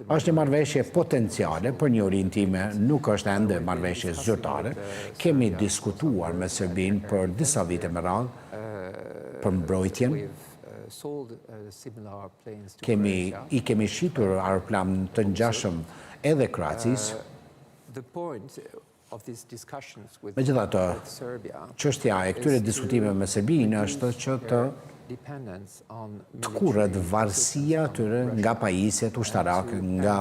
Është një marrëveshje potenciale, për një orientime nuk është ende marrëveshje zyrtare. Kemi diskutuar me Serbinë për disa vite me radhë për mbrojtjen. I kemi shitur aeroplan të ngjashëm edhe Kroacisë. Megjithatë, çështja e këtyre diskutimeve me Serbinë është që të kurret varësia tyre nga pajisjet ushtarak nga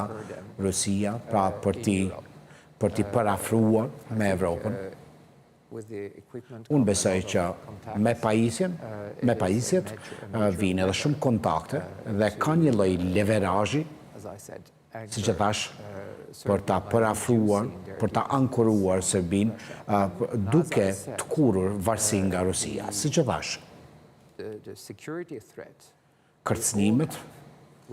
Rusia, pra për t'i parafruar me Evropën. Unë besoj që me pajisjet vinë edhe shumë kontakte dhe ka një lloj leverazhi, siç e thash, për ta parafruar, për ta ankoruar Serbinë duke të kurrur varësinë nga Rusia. Siç e thash, kërcënimet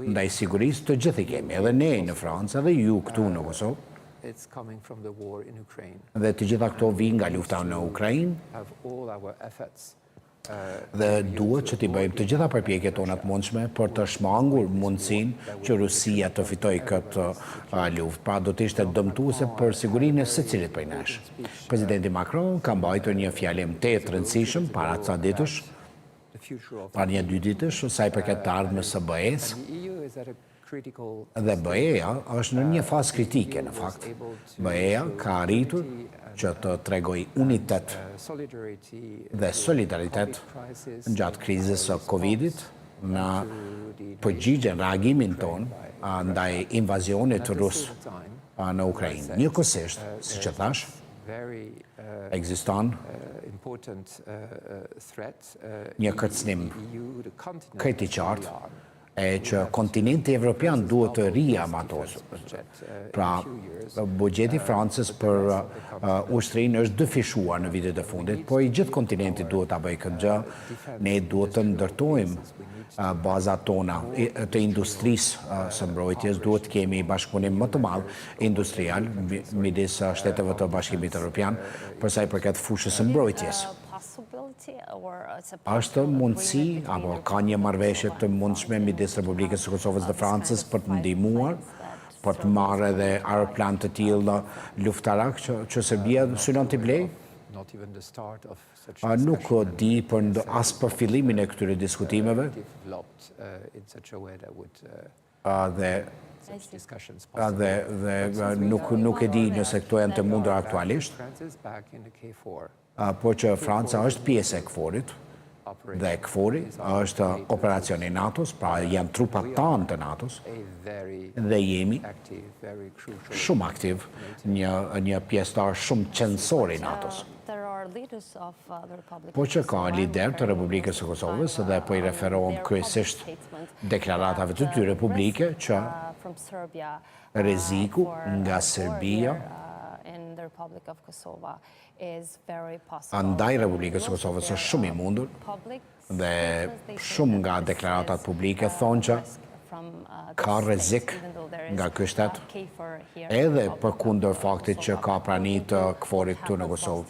ndaj sigurisë të gjithë i kemi, edhe ne në Francë, edhe ju këtu në Kosovë. Dhe të gjitha këto vinë nga lufta në Ukrainë. Dhe duhet që t'i bëjmë të gjitha përpjekjet tona të mundshme për të shmangur mundësinë që Rusia të fitojë këtë luftë. Pra do të ishte dëmtuese për sigurinë e secilit prej nesh. Presidenti Macron ka mbajtur një fjalim të rëndësishëm para ca ditësh, para një 2 ditësh, sa i përket të ardhmës së BE-s. Dhe BE-ja është në një fazë kritike, në fakt. BE-ja ka arritur që të tregoj unitet dhe solidaritet gjatë krizës së Covidit në përgjigjen, reagimin ton ndaj invazionit rus në Ukrainë. Njëkohësisht, siç e thash, ekziston një kërcënim krejt i qartë që kontinenti evropian duhet të riarmatosë. Pra, buxheti Francës për ushtrinë është dëfishuar në vitet e fundit, por i gjithë kontinenti duhet ta bëjë këtë gjë. Ne duhet të ndërtojmë bazat tona të industrisë së mbrojtjes, duhet të kemi bashkëpunim më të madh industrial midis shteteve të Bashkimit Evropian për sa i përket fushës së mbrojtjes. Është mundësi, apo ka një marrëveshje të mundshme midis Republikës së Kosovës dhe Francës për të ndihmuar, për të marrë edhe aeroplan të tillë luftarak që Serbia synon t'i blejë? Nuk di as për fillimin e këtyre diskutimeve. Dhe nuk e di nëse këto janë të mundur aktualisht. Por që Franca është pjesë e KFOR-it, dhe KFOR-i është operacioni i NATO-s, pra janë trupat tanë të NATO-s, dhe jemi shumë aktiv, një pjesëtar shumë qendësor i NATO-s. Po që ka lider të Republikës së Kosovës dhe po i referohem kryesisht deklaratave të tyre publike që rreziku nga Serbia ndaj Republikës së Kosovës është shumë i mundur dhe shumë nga deklaratat publike thonë që ka rrezik nga ky shtet edhe përkundër faktit që ka prani të KFOR-it këtu në Kosovë.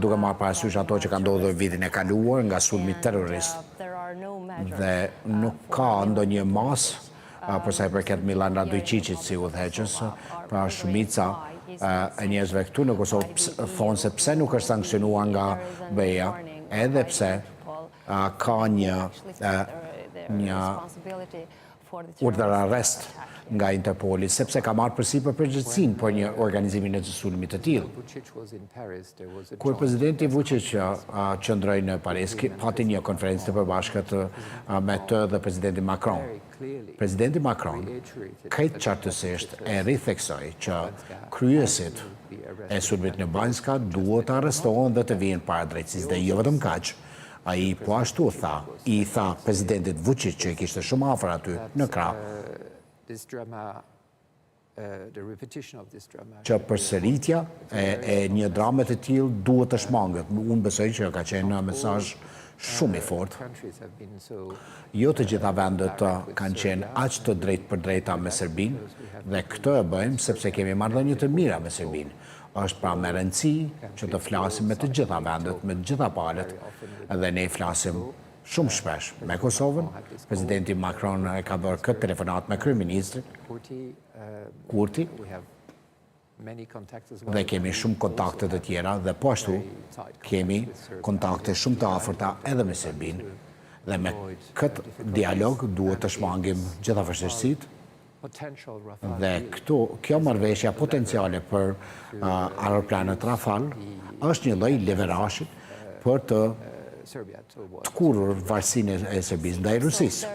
Duke marrë parasysh ato që ka ndodhur vitin e kaluar nga sulmi terrorist. Dhe nuk ka ndonjë masë për sa i përket Milan Radojčićit si udhëheqës, pra shumica e njerëzve këtu në Kosovë thonë se pse nuk është sankcionuar nga BE-ja, edhe pse ka një urdhër arrest nga Interpoli, sepse ka marrë përsipër përgjegjësinë për një organizimin e të sulmit të tillë. Kur presidenti Vučić qëndroi në Paris, pati një konferencë të përbashkët me të dhe presidenti Macron. Presidenti Macron krejt qartësisht e ritheksoi që kryesit e sulmit në Banjska duhet të arrestohen dhe të vinë para drejtësisë, dhe jo vetëm kaq. Ai po ashtu i tha presidentit Vučić, që i kishte shumë afër aty në krah, që përsëritja e një drame të tillë duhet të shmanget. Unë besoj që ka qenë një mesazh shumë i fortë. Jo të gjitha vendet kanë qenë aq të drejtë për drejta me Serbinë, dhe këtë e bëjmë sepse kemi marrëdhënie të mira me Serbinë. Është pra me rëndësi që të flasim me të gjitha vendet, me të gjitha palët, dhe ne flasim shumë shpesh me Kosovën. Presidenti Macron e ka bërë këtë telefonat me kryeministrin Kurti dhe kemi shumë kontakte të tjera dhe po ashtu kemi kontakte shumë të afërta edhe me Serbinë dhe me këtë dialog duhet të shmangim gjitha vështirësitë dhe kjo marrëveshja potenciale për aeroplanët Rafale është një lloj leverashi për të kurrur varësinë e Serbisë ndaj Rusisë.